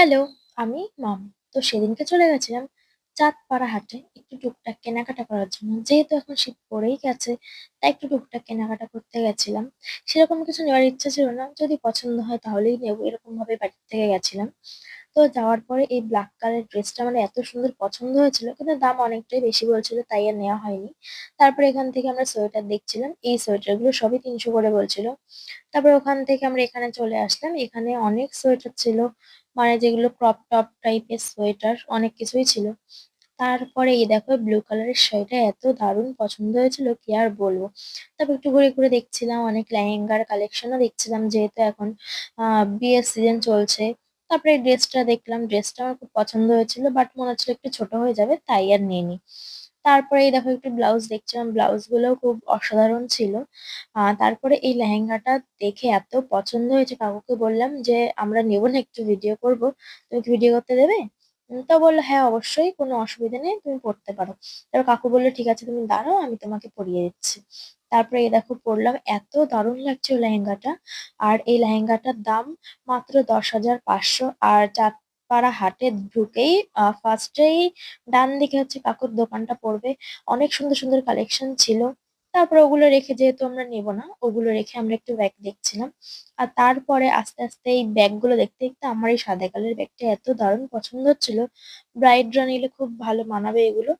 Hello, আমি মম। তো সেদিনকে চলে গেছিলাম চাঁদপাড়া হাটে একটু টুকটাক কেনাকাটা করার জন্য। যেহেতু এখন শীত পড়েই গেছে, তাই একটু টুকটাক কেনাকাটা করতে গেছিলাম। সেরকম কিছু নেওয়ার ইচ্ছা ছিল না। যদি পছন্দ হয় তাহলেই নেবো, এরকম ভাবে বাড়ি থেকে গেছিলাম। তো যাওয়ার পরে এই ব্ল্যাক কালার ড্রেসটা মানে এত সুন্দর পছন্দ হয়েছিল, কিন্তু দাম অনেকটাই বেশি বলছিল, তাই আর নেওয়া হয়নি। তারপরে এখান থেকে আমরা সোয়েটার দেখছিলাম। এই সোয়েটারগুলো সবই ৩০০ করে বলছিল। তারপরে ওখান থেকে আমরা এখানে চলে আসলাম। এখানে অনেক সোয়েটার ছিল। মানে যেগুলো ক্রপ টপ টাইপের সোয়েটার অনেক কিছুই ছিল। তারপরে এই দেখো ব্লু কালারের শাড়িটা এত দারুণ পছন্দ হয়েছিল কি আর বলবো। তারপর একটু ঘুরে ঘুরে দেখছিলাম, অনেক লেহেঙ্গার কালেকশনও দেখছিলাম, যেহেতু এখন বিয়ের সিজন চলছে। তারপরে এই ড্রেসটা দেখলাম, ড্রেসটা আমার খুব পছন্দ হয়েছিল, বাট মনে হচ্ছিল একটু ছোট হয়ে যাবে, তাই আর নিইনি। তারপরে এই দেখো একটু ব্লাউজ দেখছিলাম, ব্লাউজ গুলোও খুব অসাধারণ ছিল। তারপরে এই লেহেঙ্গাটা দেখে এত পছন্দ হয়েছে, কাকুকে বললাম যে আমরা নেবো না, একটু ভিডিও করব, তুমি কি ভিডিও করতে দেবে? তো বললো হ্যাঁ অবশ্যই, কোনো অসুবিধা নেই, তুমি পড়তে পারো। তারপর কাকু বললো ঠিক আছে তুমি দাঁড়াও, আমি তোমাকে পরিয়ে দিচ্ছি। তারপরে এই দেখো পরলাম, এত দারুণ লাগছে লেহেঙ্গাটা। আর এই লেহেঙ্গাটার দাম মাত্র ১০,৫০০। আর চাঁদপাড়া হাটে ঢুকেই ফার্স্টেই ডান দিকে হচ্ছে কাকুর দোকানটা পড়বে। অনেক সুন্দর সুন্দর কালেকশন ছিল। তারপরে ওগুলো রেখে, যেহেতু আমরা নেবো না, ওগুলো রেখে আমরা একটু ব্যাগ দেখছিলাম। আর তারপরে আস্তে আস্তে এই ব্যাগগুলো দেখতে দেখতে আমার এই সাদা কালারের ব্যাগটা এত দারুণ পছন্দ হচ্ছিল। ব্রাইডরা নিলে খুব ভালো মানাবে এগুলো।